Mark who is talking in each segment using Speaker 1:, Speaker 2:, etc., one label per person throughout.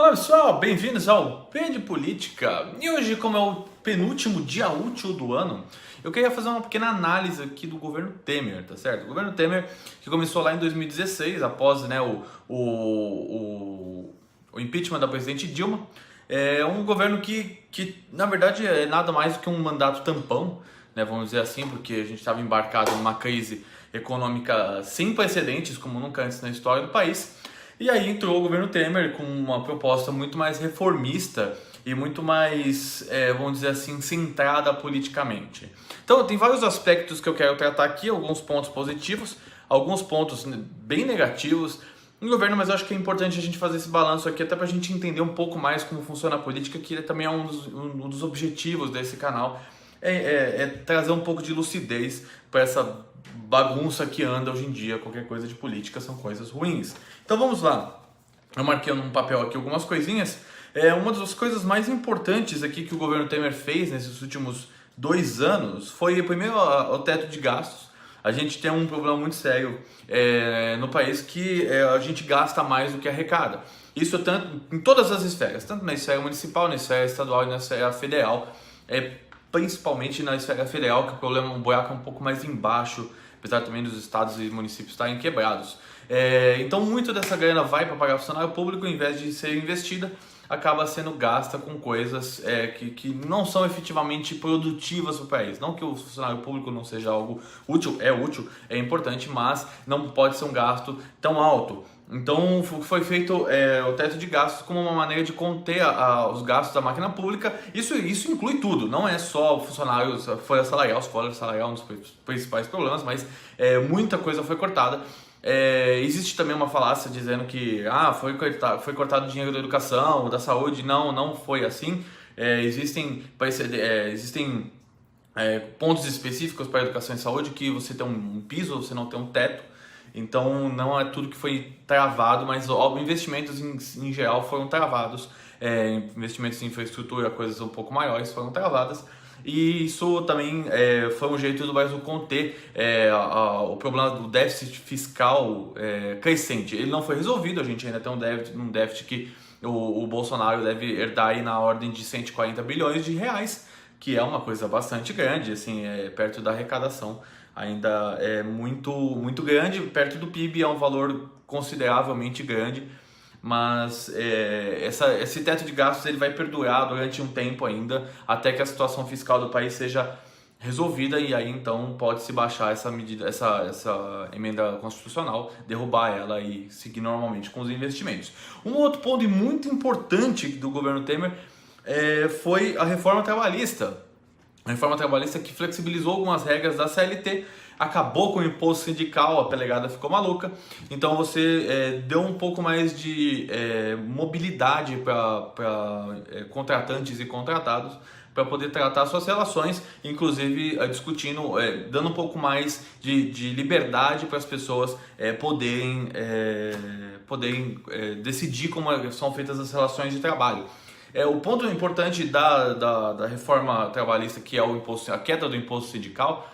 Speaker 1: Olá pessoal, bem-vindos ao P de Política. E hoje, como é o penúltimo dia útil do ano, eu queria fazer uma pequena análise aqui do governo Temer, tá certo? O governo Temer que começou lá em 2016, após o impeachment da presidente Dilma. É um governo que na verdade é nada mais do que um mandato tampão, né, vamos dizer assim, porque a gente estava embarcado numa crise econômica sem precedentes, como nunca antes na história do país. E aí entrou o governo Temer com uma proposta muito mais reformista e muito mais, vamos dizer assim, centrada politicamente. Então tem vários aspectos que eu quero tratar aqui, alguns pontos positivos, alguns pontos bem negativos no governo, mas eu acho que é importante a gente fazer esse balanço aqui até para a gente entender um pouco mais como funciona a política, que também é um dos objetivos desse canal, é trazer um pouco de lucidez para essa bagunça que anda hoje em dia. Qualquer coisa de política são coisas ruins. Então vamos lá. Eu marquei num papel aqui algumas coisinhas. Uma das coisas mais importantes aqui que o governo Temer fez nesses últimos 2 anos foi, primeiro, o teto de gastos. A gente tem um problema muito sério no país que a gente gasta mais do que arrecada. Isso tanto em todas as esferas, tanto na esfera municipal, na esfera estadual e na esfera federal. Principalmente na esfera federal, que o problema, o buraco é um pouco mais embaixo, apesar também dos estados e municípios estarem quebrados. Então muito dessa grana vai para pagar funcionário público, em vez de ser investida, acaba sendo gasta com coisas que não são efetivamente produtivas para o país. Não que o funcionário público não seja algo útil, é importante, mas não pode ser um gasto tão alto. Então foi feito o teto de gastos como uma maneira de conter os gastos da máquina pública. Isso inclui tudo, não é só funcionários, folha salarial é um dos principais problemas, mas muita coisa foi cortada. Existe também uma falácia dizendo que foi cortado o dinheiro da educação, da saúde. Não foi assim. Existem pontos específicos para a educação e saúde, que você tem um piso, você não tem um teto. Então não é tudo que foi travado, mas investimentos em geral foram travados. Investimentos em infraestrutura, coisas um pouco maiores, foram travadas. E isso também foi um jeito do Brasil conter o problema do déficit fiscal crescente. Ele não foi resolvido, a gente ainda tem um déficit que o Bolsonaro deve herdar aí na ordem de 140 bilhões de reais, que é uma coisa bastante grande, assim, perto da arrecadação. Ainda é muito grande, perto do PIB é um valor consideravelmente grande, mas esse teto de gastos ele vai perdurar durante um tempo ainda, até que a situação fiscal do país seja resolvida, e aí então pode-se baixar essa medida, essa emenda constitucional, derrubar ela e seguir normalmente com os investimentos. Um outro ponto muito importante do governo Temer foi a reforma trabalhista. A reforma trabalhista que flexibilizou algumas regras da CLT, acabou com o imposto sindical, a pelegada ficou maluca. Então você deu um pouco mais de mobilidade para contratantes e contratados, para poder tratar suas relações, inclusive dando um pouco mais de liberdade para as pessoas poderem decidir como são feitas as relações de trabalho. O ponto importante da reforma trabalhista, que é a queda do imposto sindical,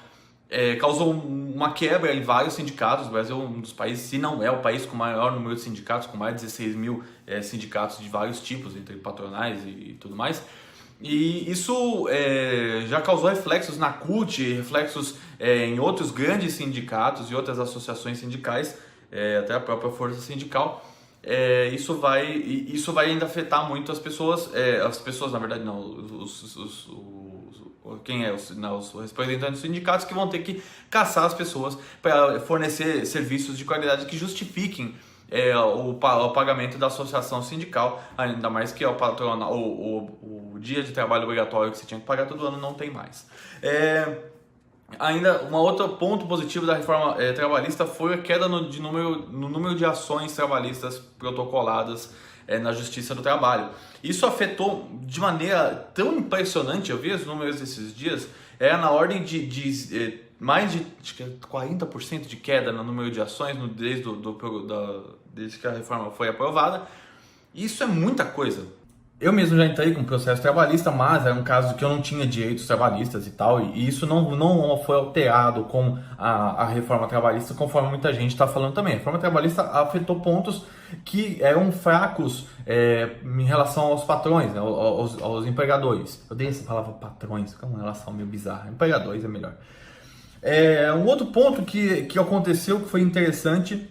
Speaker 1: causou uma quebra em vários sindicatos. O Brasil é um dos países, se não é o país com o maior número de sindicatos, com mais de 16 mil sindicatos de vários tipos, entre patronais e tudo mais. E isso já causou reflexos na CUT, reflexos em outros grandes sindicatos e outras associações sindicais, até a própria força sindical. Isso vai ainda afetar muito as pessoas, na verdade não, os representantes dos sindicatos, que vão ter que caçar as pessoas para fornecer serviços de qualidade que justifiquem o pagamento da associação sindical, ainda mais que o dia de trabalho obrigatório que você tinha que pagar todo ano não tem mais. Ainda um outro ponto positivo da reforma trabalhista foi a queda no número de ações trabalhistas protocoladas na Justiça do Trabalho. Isso afetou de maneira tão impressionante. Eu vi os números esses dias, na ordem de mais de 40% de queda no número de ações desde que a reforma foi aprovada. Isso é muita coisa. Eu mesmo já entrei com processo trabalhista, mas era um caso que eu não tinha direitos trabalhistas e tal, e isso não foi alterado com a reforma trabalhista, conforme muita gente está falando também. A reforma trabalhista afetou pontos que eram fracos em relação aos patrões, né, aos empregadores. Eu dei essa palavra patrões, que é uma relação meio bizarra. Empregadores é melhor. Um outro ponto que aconteceu que foi interessante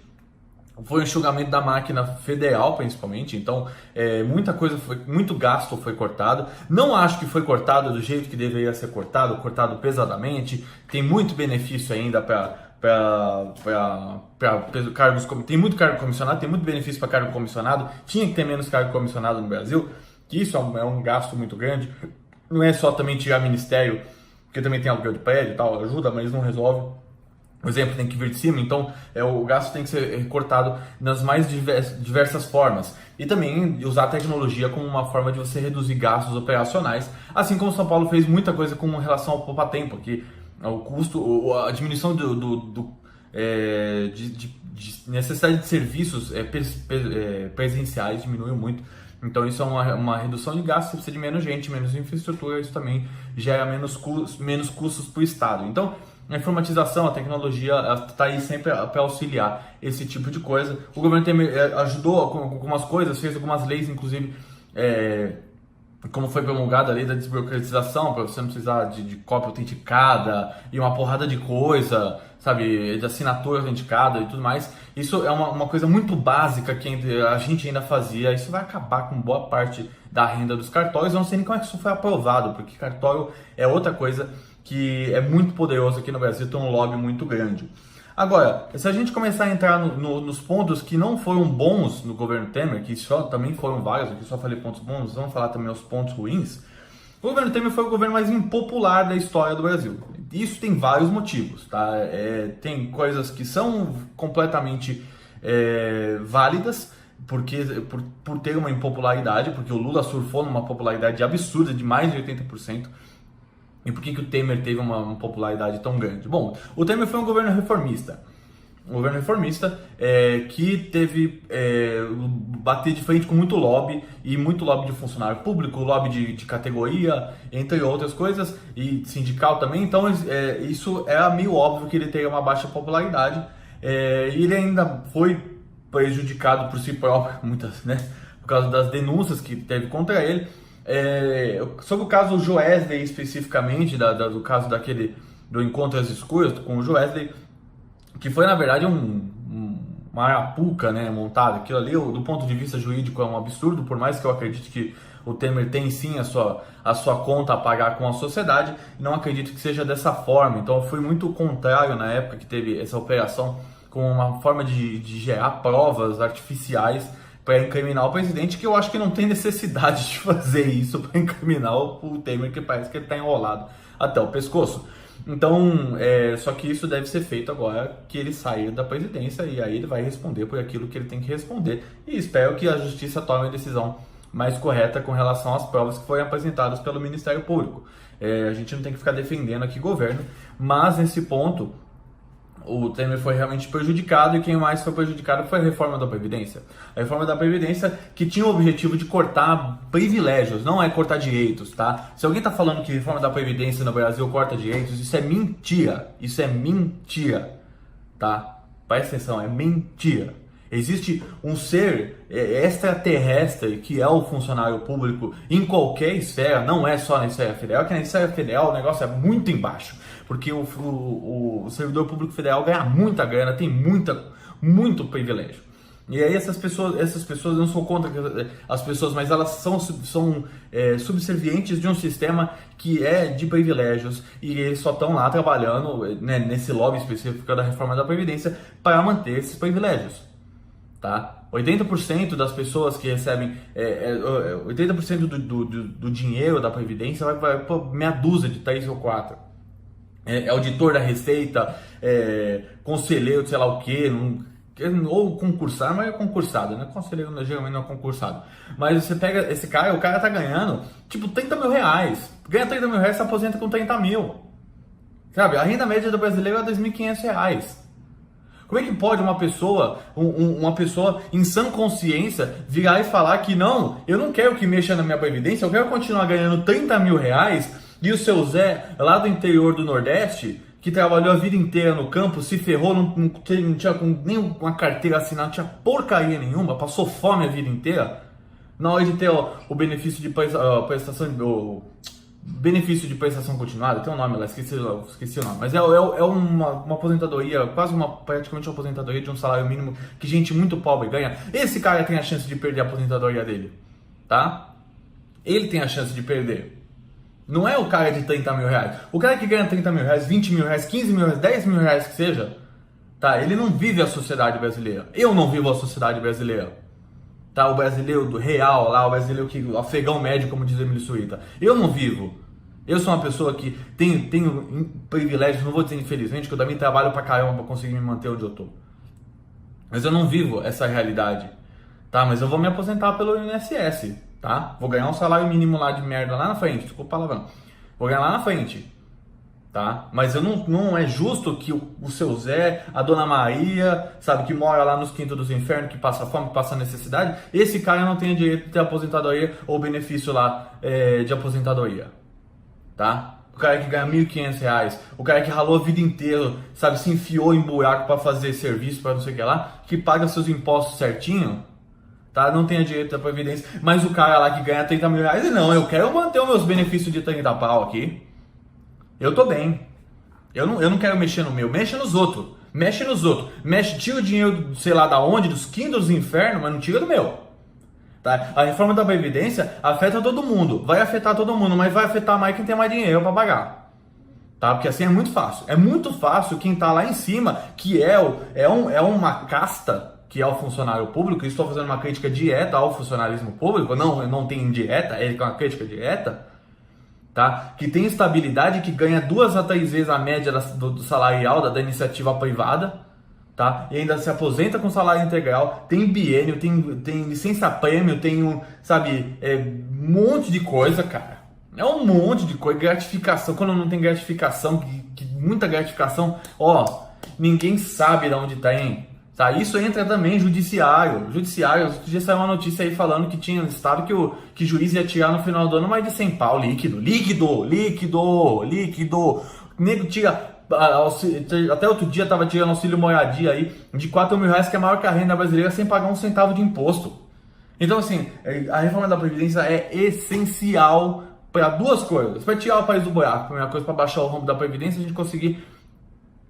Speaker 1: foi o enxugamento da máquina federal, principalmente. Então, muita coisa muito gasto foi cortado. Não acho que foi cortado do jeito que deveria ser cortado pesadamente. Tem muito benefício ainda para cargos, tem muito cargo comissionado, tem muito benefício para cargo comissionado. Tinha que ter menos cargo comissionado no Brasil, que isso é um gasto muito grande. Não é só também tirar ministério, porque também tem aluguel de prédio e tal, ajuda, mas não resolve. O exemplo tem que vir de cima, então o gasto tem que ser cortado nas mais diversas formas. E também usar a tecnologia como uma forma de você reduzir gastos operacionais, assim como São Paulo fez muita coisa com relação ao poupa-tempo, que o custo, a diminuição de necessidade de serviços presenciais diminuiu muito. Então isso é uma redução de gastos, você precisa de menos gente, menos infraestrutura, isso também gera menos custos para o Estado. Então, a informatização, a tecnologia está aí sempre para auxiliar esse tipo de coisa. O governo Temer ajudou com algumas coisas, fez algumas leis, inclusive, como foi promulgada a lei da desburocratização, para você não precisar de cópia autenticada e uma porrada de coisa, sabe, de assinatura autenticada e tudo mais. Isso é uma coisa muito básica que a gente ainda fazia. Isso vai acabar com boa parte da renda dos cartórios. Eu não sei nem como é que isso foi aprovado, porque cartório é outra coisa que é muito poderoso aqui no Brasil, tem um lobby muito grande. Agora, se a gente começar a entrar nos pontos que não foram bons no governo Temer, que também foram vários, aqui só falei pontos bons, vamos falar também os pontos ruins. O governo Temer foi o governo mais impopular da história do Brasil. Isso tem vários motivos, tá? Tem coisas que são completamente válidas, porque por ter uma impopularidade, porque o Lula surfou numa popularidade absurda de mais de 80%. E por que o Temer teve uma popularidade tão grande? Bom, o Temer foi um governo reformista. Um governo reformista que teve bater de frente com muito lobby, e muito lobby de funcionário público, lobby de categoria, entre outras coisas, e sindical também. Então isso era meio óbvio que ele teria uma baixa popularidade. E ele ainda foi prejudicado por si próprio, muitas, né, por causa das denúncias que teve contra ele. Sobre o caso Joesley especificamente, do caso do Encontro às Escuras com o Joesley, que foi na verdade uma arapuca, né, montada. Aquilo ali, do ponto de vista jurídico, é um absurdo, por mais que eu acredite que o Temer tem sim a sua conta a pagar com a sociedade, não acredito que seja dessa forma. Então eu fui muito contrário na época que teve essa operação, com uma forma de gerar provas artificiais para incriminar o presidente, que eu acho que não tem necessidade de fazer isso para incriminar o Temer, que parece que ele está enrolado até o pescoço. Então, só que isso deve ser feito agora que ele sair da presidência, e aí ele vai responder por aquilo que ele tem que responder. E espero que a justiça tome a decisão mais correta com relação às provas que foram apresentadas pelo Ministério Público. A gente não tem que ficar defendendo aqui o governo, mas nesse ponto o Temer foi realmente prejudicado, e quem mais foi prejudicado foi a reforma da Previdência. A reforma da Previdência que tinha o objetivo de cortar privilégios, não é cortar direitos, tá? Se alguém tá falando que a reforma da Previdência no Brasil corta direitos, isso é mentira. Isso é mentira, tá? Presta atenção, é mentira. Existe um ser extraterrestre que é o funcionário público em qualquer esfera, não é só na esfera federal, que na esfera federal o negócio é muito embaixo, porque o servidor público federal ganha muita grana, tem muito privilégio. E aí essas pessoas, eu não sou contra as pessoas, mas elas são subservientes de um sistema que é de privilégios, e eles só estão lá trabalhando, né, nesse lobby específico da reforma da Previdência para manter esses privilégios. Tá? 80% das pessoas que recebem 80% do dinheiro da Previdência vai por meia dúzia de 3 ou 4. Auditor da Receita, conselheiro de sei lá o que, ou concursado, mas é concursado, né? Conselheiro geralmente não é concursado. Mas você pega esse cara, o cara tá ganhando tipo 30 mil reais. Ganha 30 mil reais, se aposenta com 30 mil. Sabe? A renda média do brasileiro é R$ 2.500. Como é que pode uma pessoa, uma pessoa em sã consciência virar e falar que não, eu não quero que mexa na minha previdência, eu quero continuar ganhando 30 mil reais e o seu Zé, lá do interior do Nordeste, que trabalhou a vida inteira no campo, se ferrou, não tinha nem uma carteira assinada, não tinha porcaria nenhuma, passou fome a vida inteira, na hora de ter o benefício de prestação, benefício de prestação continuada, tem um nome lá, esqueci o nome, mas é uma aposentadoria, praticamente uma aposentadoria de um salário mínimo que gente muito pobre ganha. Esse cara tem a chance de perder a aposentadoria dele, tá? Ele tem a chance de perder. Não é o cara de 30 mil reais. O cara que ganha 30 mil reais, 20 mil reais, 15 mil reais, 10 mil reais que seja, tá? Ele não vive a sociedade brasileira. Eu não vivo a sociedade brasileira. Tá? O brasileiro do real lá, o brasileiro o afegão médio, como diz Emílio Surita. Eu não vivo. Eu sou uma pessoa que tenho privilégios, não vou dizer infelizmente, que eu também trabalho pra caramba pra conseguir me manter onde eu tô. Mas eu não vivo essa realidade. Tá? Mas eu vou me aposentar pelo INSS. Tá? Vou ganhar um salário mínimo lá de merda lá na frente, desculpa o palavrão. Vou ganhar lá na frente, tá? Mas eu não é justo que o seu Zé, a dona Maria, sabe, que mora lá nos quintos dos infernos, que passa fome, que passa necessidade, esse cara não tenha direito de ter aposentadoria ou benefício lá de aposentadoria, tá? O cara que ganha R$1.500, o cara que ralou a vida inteira, sabe, se enfiou em buraco para fazer serviço, para não sei o que lá, que paga seus impostos certinho, tá? Não tem direito à previdência, mas o cara lá que ganha 30 mil reais, não, eu quero manter os meus benefícios de 30 pau aqui. Eu tô bem. Eu não quero mexer no meu, mexe nos outros. Mexe nos outros. Tira o dinheiro, sei lá da onde, dos quintos dos infernos, mas não tira do meu. Tá? A reforma da Previdência afeta todo mundo. Vai afetar todo mundo, mas vai afetar mais quem tem mais dinheiro para pagar. Tá? Porque assim é muito fácil. É muito fácil quem tá lá em cima, que é uma casta, que é o funcionário público. Estou fazendo uma crítica direta ao funcionalismo público. Não tem indireta, é uma crítica direta. Tá? Que tem estabilidade, que ganha 2 a 3 vezes a média do salarial da iniciativa privada, tá? E ainda se aposenta com salário integral, tem biênio, tem licença-prêmio, tem um monte de coisa, cara. É um monte de coisa, gratificação, quando não tem gratificação, muita gratificação, ninguém sabe de onde tem. Tá, isso entra também Judiciário, outro dia saiu uma notícia aí falando que tinha estado que juiz ia tirar no final do ano mais de 100 pau líquido. Nego tira, até outro dia tava tirando auxílio moradia aí de 4 mil reais, que é maior que a renda brasileira, sem pagar um centavo de imposto. Então assim, a reforma da Previdência é essencial para 2 coisas. Para tirar o país do buraco, primeira coisa, para baixar o rombo da Previdência, a gente conseguir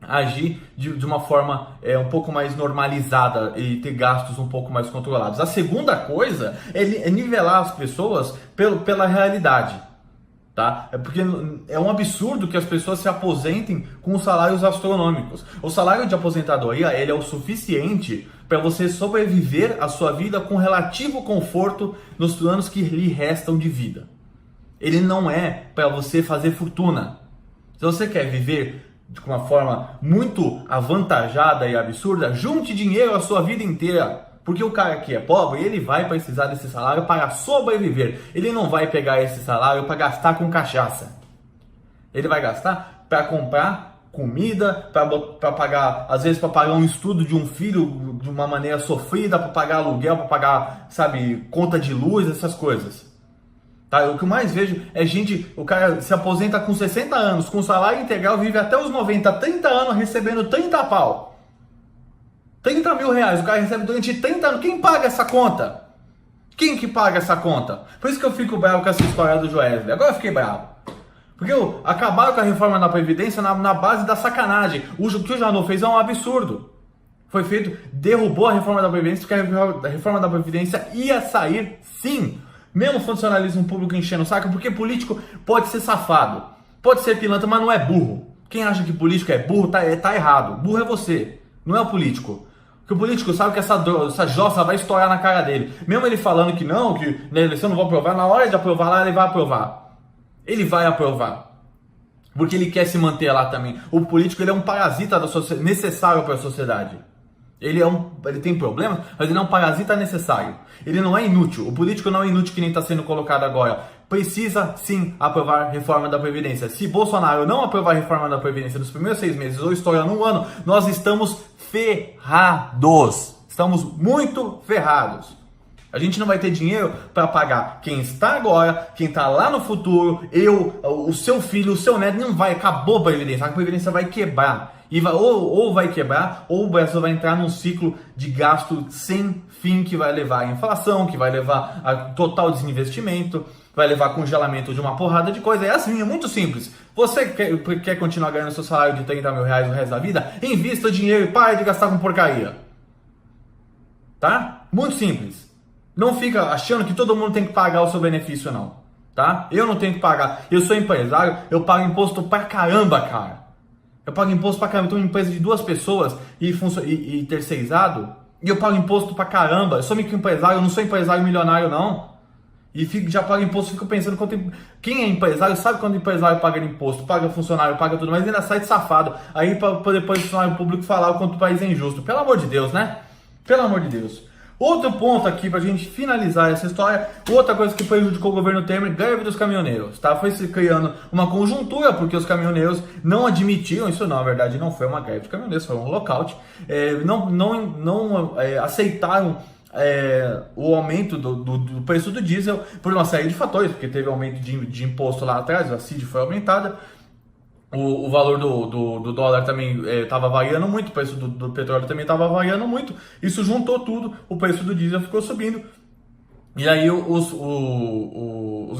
Speaker 1: agir de uma forma um pouco mais normalizada e ter gastos um pouco mais controlados. A segunda coisa é nivelar as pessoas pela realidade, tá? Porque é um absurdo que as pessoas se aposentem com salários astronômicos. O salário de aposentadoria ele é o suficiente para você sobreviver a sua vida com relativo conforto nos anos que lhe restam de vida. Ele não é para você fazer fortuna. Se você quer viver de uma forma muito avantajada e absurda, junte dinheiro a sua vida inteira. Porque o cara que é pobre, ele vai precisar desse salário para sobreviver. Ele não vai pegar esse salário para gastar com cachaça. Ele vai gastar para comprar comida, para pagar, às vezes para pagar um estudo de um filho de uma maneira sofrida, para pagar aluguel, para pagar, sabe, conta de luz, essas coisas. Tá, o que eu mais vejo é o cara se aposenta com 60 anos, com salário integral, vive até os 90, 30 anos recebendo 30 pau. 30 mil reais, o cara recebe durante 30 anos. Quem paga essa conta? Quem que paga essa conta? Por isso que eu fico bravo com essa história do Joesley. Agora eu fiquei bravo. Porque acabaram com a reforma da Previdência na base da sacanagem. O que o Janot fez é um absurdo. Foi feito, derrubou a reforma da Previdência, porque a reforma da Previdência ia sair sim. Mesmo funcionalismo público enchendo o saco, porque político pode ser safado, pode ser pilantra, mas não é burro. Quem acha que político é burro, tá errado. Burro é você, não é o político. Porque o político sabe que essa jossa vai estourar na cara dele. Mesmo ele falando que não, que na eleição não vou aprovar, na hora de aprovar lá, ele vai aprovar. Ele vai aprovar. Porque ele quer se manter lá também. O político ele é um parasita necessário para a sociedade. Ele tem problemas, mas ele é um parasita necessário. Ele não é inútil. O político não é inútil que nem está sendo colocado agora. Precisa sim aprovar a reforma da Previdência. Se Bolsonaro não aprovar a reforma da Previdência nos primeiros 6 meses ou estourando um ano, nós estamos ferrados. Estamos muito ferrados. A gente não vai ter dinheiro para pagar quem está agora, quem está lá no futuro, o seu filho, o seu neto, não vai, acabou a Previdência vai quebrar. E vai, ou vai quebrar, ou o Brasil vai entrar num ciclo de gasto sem fim que vai levar à inflação, que vai levar a total desinvestimento, vai levar a congelamento de uma porrada de coisa. É assim, é muito simples. Você quer continuar ganhando seu salário de 30 mil reais o resto da vida? Invista o dinheiro e pare de gastar com porcaria. Tá? Muito simples. Não fica achando que todo mundo tem que pagar o seu benefício, não. Tá? Eu não tenho que pagar. Eu sou empresário, eu pago imposto pra caramba, cara. Eu pago imposto pra caramba. Eu tenho uma empresa de 2 pessoas e terceirizado. E eu pago imposto pra caramba. Eu sou microempresário, eu não sou empresário milionário, não. E já paga imposto, fico pensando quem é empresário sabe quando o empresário paga imposto, paga funcionário, paga tudo, mas ainda sai de safado. Aí para depois o funcionário público falar o quanto o país é injusto. Pelo amor de Deus, né? Pelo amor de Deus. Outro ponto aqui pra gente finalizar essa história, outra coisa que prejudicou o governo Temer, greve dos caminhoneiros, tá? Foi se criando uma conjuntura, porque os caminhoneiros não admitiam, isso não, na verdade não foi uma greve dos caminhoneiros, foi um lockout, não aceitaram o aumento do preço do diesel por uma série de fatores, porque teve aumento de imposto lá atrás, a CID foi aumentada, o valor do dólar também estava variando muito, o preço do petróleo também estava variando muito, isso juntou tudo, o preço do diesel ficou subindo, e aí os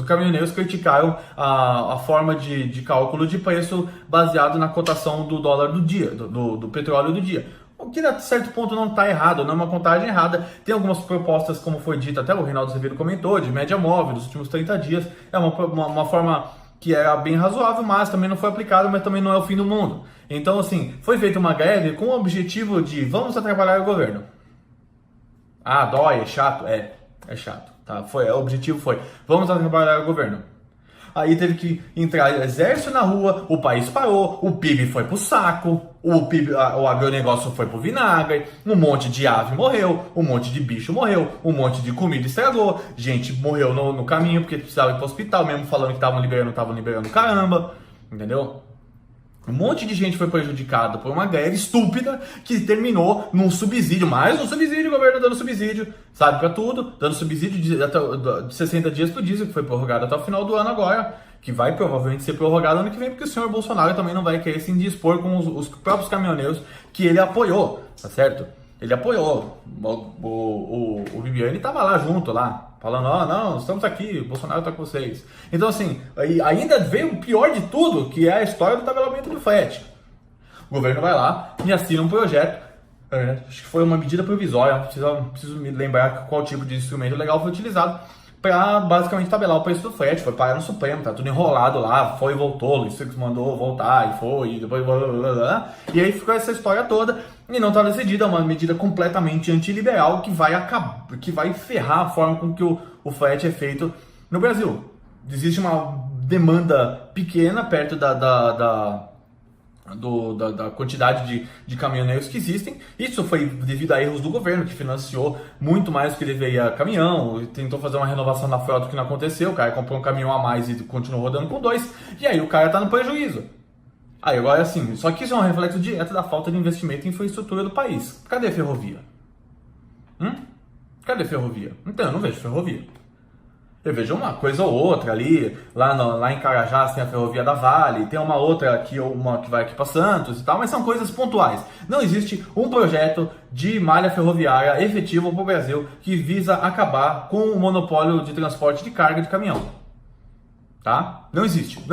Speaker 1: caminhoneiros criticaram a forma de cálculo de preço baseado na cotação do dólar do dia, do petróleo do dia. O que a certo ponto não está errado, não é uma contagem errada. Tem algumas propostas, como foi dito, até o Reinaldo Azevedo comentou, de média móvel dos últimos 30 dias. É uma forma que era bem razoável, mas também não foi aplicada, mas também não é o fim do mundo. Então, assim, foi feita uma greve com o objetivo de vamos atrapalhar o governo. Ah, dói, é chato? É chato. Tá? O objetivo foi vamos atrapalhar o governo. Aí teve que entrar exército na rua, o país parou, o PIB foi pro saco, o agronegócio foi pro vinagre, um monte de ave morreu, um monte de bicho morreu, um monte de comida estragou, gente morreu no caminho porque precisava ir pro hospital, mesmo falando que estavam liberando caramba, entendeu? Um monte de gente foi prejudicada por uma greve estúpida que terminou num subsídio, mais um subsídio, o governo dando subsídio, sabe, pra tudo, dando subsídio de 60 dias pro diesel, que foi prorrogado até o final do ano agora, que vai provavelmente ser prorrogado ano que vem, porque o senhor Bolsonaro também não vai querer se indispor com os próprios caminhoneiros que ele apoiou, tá certo? Ele apoiou, o Viviane estava lá junto, lá, falando, não, estamos aqui, o Bolsonaro está com vocês. Então assim, ainda veio o pior de tudo, que é a história do tabelamento do frete. O governo vai lá e assina um projeto, acho que foi uma medida provisória, preciso me lembrar qual tipo de instrumento legal foi utilizado, para basicamente tabelar o preço do frete, foi parar no Supremo, tá tudo enrolado lá, foi e voltou, isso que mandou voltar, e foi, e depois e aí ficou essa história toda, e não está decidida, é uma medida completamente antiliberal que vai ferrar a forma com que o frete é feito no Brasil. Existe uma demanda pequena perto da quantidade de caminhoneiros que existem. Isso foi devido a erros do governo, que financiou muito mais do que deveria caminhão, tentou fazer uma renovação na frota que não aconteceu, o cara comprou um caminhão a mais e continuou rodando com 2, e aí o cara tá no prejuízo. Aí agora assim, só que isso é um reflexo direto da falta de investimento em infraestrutura do país. Cadê a ferrovia? Cadê a ferrovia? Então, eu não vejo ferrovia. Eu vejo uma coisa ou outra ali, lá em Carajás tem a ferrovia da Vale, tem uma outra aqui, uma que vai aqui para Santos e tal, mas são coisas pontuais. Não existe um projeto de malha ferroviária efetivo para o Brasil que visa acabar com o monopólio de transporte de carga de caminhão. Tá? Não existe.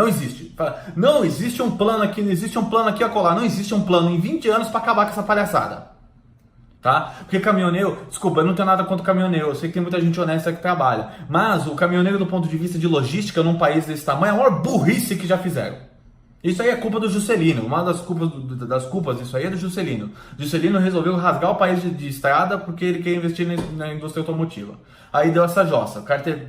Speaker 1: Não existe um plano aqui, não existe um plano aqui a colar, não existe um plano em 20 anos para acabar com essa palhaçada. Tá? Porque caminhoneiro, desculpa, eu não tenho nada contra o caminhoneiro, eu sei que tem muita gente honesta que trabalha, mas o caminhoneiro do ponto de vista de logística num país desse tamanho é a maior burrice que já fizeram. Isso aí é culpa do Juscelino, uma das culpas disso aí é do Juscelino. Juscelino resolveu rasgar o país de estrada porque ele quer investir na indústria automotiva. Aí deu essa jossa,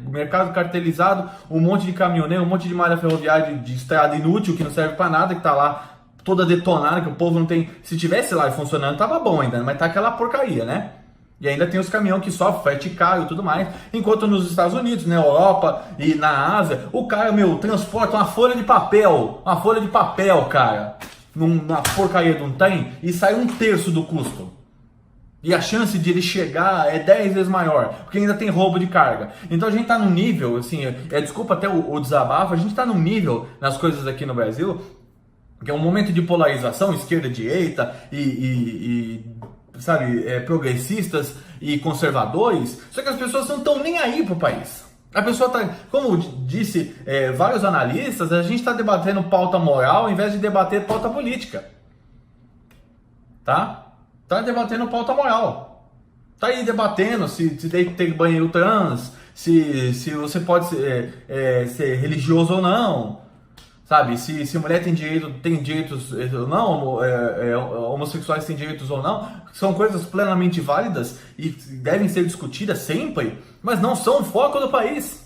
Speaker 1: mercado cartelizado, um monte de caminhoneiro, um monte de malha ferroviária de estrada inútil que não serve para nada, que tá lá toda detonada, que o povo não tem... Se tivesse lá funcionando, tava bom ainda, mas tá aquela porcaria, né? E ainda tem os caminhões que sofrem frete caro e tudo mais. Enquanto nos Estados Unidos, na Europa e na Ásia, o cara, transporta uma folha de papel. Uma folha de papel, cara. na porcaria de um trem e sai 1/3 do custo. E a chance de ele chegar é 10 vezes maior, porque ainda tem roubo de carga. Então a gente tá num nível, assim, desculpa até o desabafo, a gente tá num nível nas coisas aqui no Brasil, que é um momento de polarização, esquerda-direita sabe, progressistas e conservadores, só que as pessoas não estão nem aí pro país. A pessoa tá, como disse vários analistas, a gente está debatendo pauta moral ao invés de debater pauta política. Tá debatendo pauta moral. Tá aí debatendo se tem que ter banheiro trans, se você pode ser religioso ou não, sabe? Se mulher tem direitos ou não, homossexuais têm direitos ou não, são coisas plenamente válidas e devem ser discutidas sempre, mas não são o foco do país.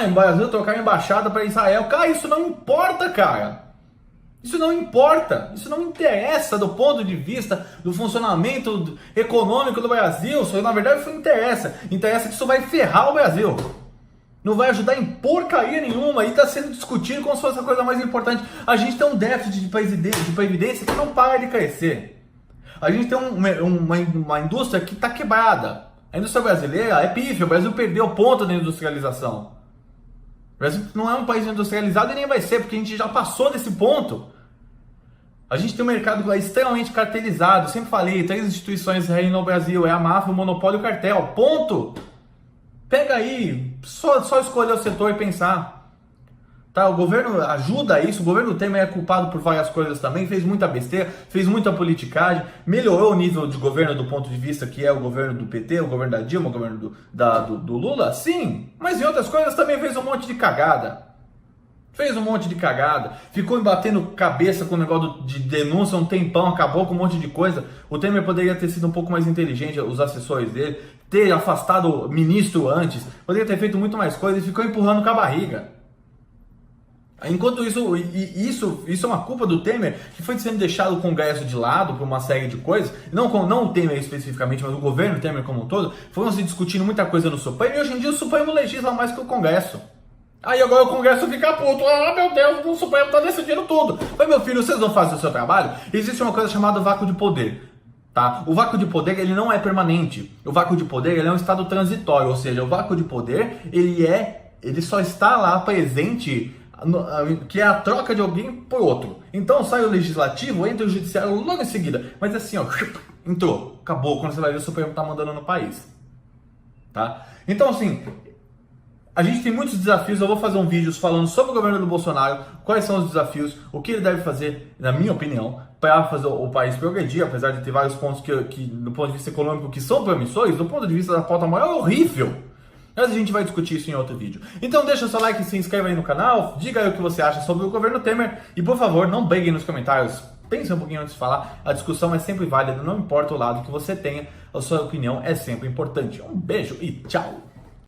Speaker 1: Em Brasil trocar embaixada para Israel, cara, isso não importa, cara. Isso não importa, isso não interessa do ponto de vista do funcionamento econômico do Brasil. Isso, na verdade, isso não interessa. Interessa que isso vai ferrar o Brasil. Não vai ajudar em porcaria nenhuma e está sendo discutido como se fosse a coisa mais importante. A gente tem um déficit de previdência que não para de crescer. A gente tem uma indústria que está quebrada. A indústria brasileira é pífia, o Brasil perdeu ponto da industrialização. O Brasil não é um país industrializado e nem vai ser, porque a gente já passou desse ponto. A gente tem um mercado extremamente cartelizado. Sempre falei, 3 instituições reinam no Brasil, é a máfia, o monopólio e o cartel. Ponto! Pega aí, só escolher o setor e pensar. Tá, o governo ajuda isso, o governo Temer é culpado por várias coisas também, fez muita besteira, fez muita politicagem, melhorou o nível de governo do ponto de vista que é o governo do PT, o governo da Dilma, o governo do Lula, sim, mas em outras coisas também fez um monte de cagada. Ficou batendo cabeça com o negócio de denúncia um tempão, acabou com um monte de coisa. O Temer poderia ter sido um pouco mais inteligente, os assessores dele, ter afastado o ministro antes, poderia ter feito muito mais coisa e ficou empurrando com a barriga. Enquanto isso é uma culpa do Temer, que foi sendo deixado o Congresso de lado por uma série de coisas, não o Temer especificamente, mas o governo Temer como um todo, foram se discutindo muita coisa no Supremo, e hoje em dia o Supremo legisla mais que o Congresso. Aí agora o Congresso fica puto, meu Deus, o Supremo tá decidindo tudo. Mas meu filho, vocês vão fazer o seu trabalho? Existe uma coisa chamada vácuo de poder. Tá? O vácuo de poder ele não é permanente. O vácuo de poder ele é um estado transitório, ou seja, o vácuo de poder ele só está lá presente, que é a troca de alguém por outro. Então sai o legislativo, entra o judiciário logo em seguida. Mas assim, entrou, acabou, quando você vai ver o Supremo tá mandando no país. Tá? Então assim, a gente tem muitos desafios, eu vou fazer um vídeo falando sobre o governo do Bolsonaro, quais são os desafios, o que ele deve fazer, na minha opinião, para fazer o país progredir, apesar de ter vários pontos que do ponto de vista econômico, que são promissores, do ponto de vista da pauta maior, é horrível. Mas a gente vai discutir isso em outro vídeo. Então deixa o seu like, se inscreva aí no canal, diga aí o que você acha sobre o governo Temer e, por favor, não briguem nos comentários. Pense um pouquinho antes de falar, a discussão é sempre válida, não importa o lado que você tenha, a sua opinião é sempre importante. Um beijo e tchau!